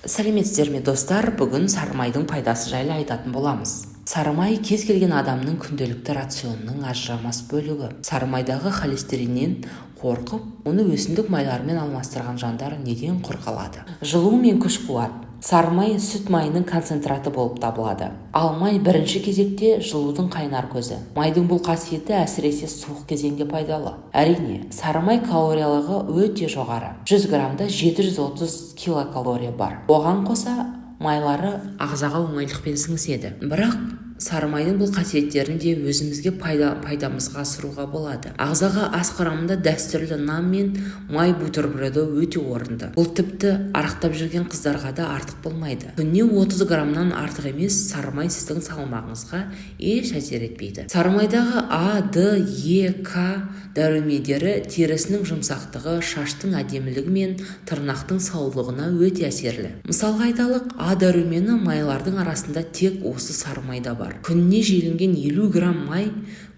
Сәлеметсіздер ме достар, бүгін сары майдың пайдасы жайлы айтатын боламыз. Сары май кез келген адамның күнделікті рационының ажырамас бөлігі. Сары майдағы холестериннен қорқып, оны өсімдік майларымен алмастырған жандар неден құр қалады? Жылу мен күш-қуат. Сары май сүт майының концентраты болып табылады. Ал май бірінші кезекте жылудың қайнар көзі. Майдың бұл қасиеті әсіресе суық кезеңде пайдалы. Әрине, сары май калориялығы өте жоғары. 100 граммда 730 килокалория бар. Оған қоса майлары ағзаға оңайлықпен сіңіседі. Бірақ сары майдың бұл қасиеттерін де өзімізге пайдамызға асыруға болады. Ағзаға ас құрамында дәстүрлі нан мен май бутерброды өте орынды. Бұл тіпті арықтап жүрген қыздарға да артық болмайды. Күніне 30 граммнан артық емес, сары май сіздің салмағыңызға еш әсер етпейді. Сары майдағы А, Д, Е, К дәрумендері терісінің жұмсақтығы, шаштың әдемілігі мен тырнақтың саулығына өте әсерлі. Мысалға айталық, А дәрумені майлардың арасында тек осы сары майда бар. Күніне желінген 50 грамм май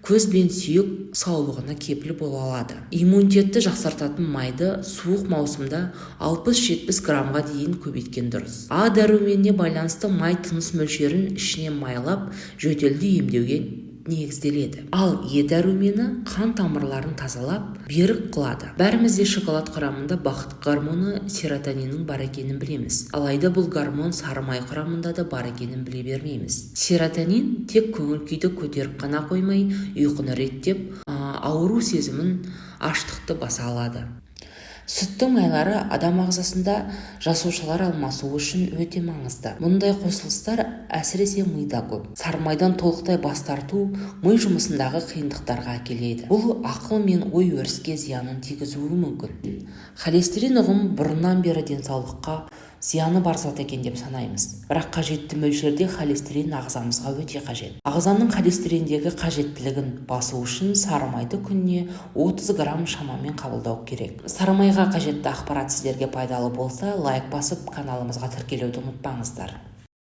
көз бен сүйек саулығына кепіл бола алады. Иммунитетті жақсартатын майды суық маусымда 60-70 граммға дейін көбейткен дұрыс. А дәруменіне байланысты май тыныс мөлшерін ішіне майлап, жөтелді емдеуге негізделеді. Ал Е дәрумені қан тамырларын тазалап, берік қылады. Бәрімізде шоколад құрамында бақыт гормоны серотониннің бар екенін білеміз. Алайда бұл гормон сары май құрамында да бар екенін біле бермейміз. Серотонин тек көңіл күйді көтеріп қана қоймай, ұйқыны реттеп, ауру сезімін, аштықты баса алады. Сүттің майлары адам ағзасында жасушалар алмасуы үшін өте маңызды. Мұндай қосылыстар әсіресе мида көп. Сары майдан толықтай бас тарту ми жұмысындағы қиындықтарға әкеледі. Бұл ақыл мен ой өріске зиянын тигізуі мүмкін. Холестерин ұғым бұрыннан бері денсаулыққа зияны бар зат екен деп санаймыз. Бірақ қажетті мөлшерде холестерин ағзамызға өте қажет. Ағзаның холестериндегі қажеттілігін басу үшін сары майды күніне 30 грамм шамамен қабылдау керек. Сары майға қажетті ақпарат сіздерге пайдалы болса, лайк басып, каналымызға тіркелуді ұмытпаңыздар.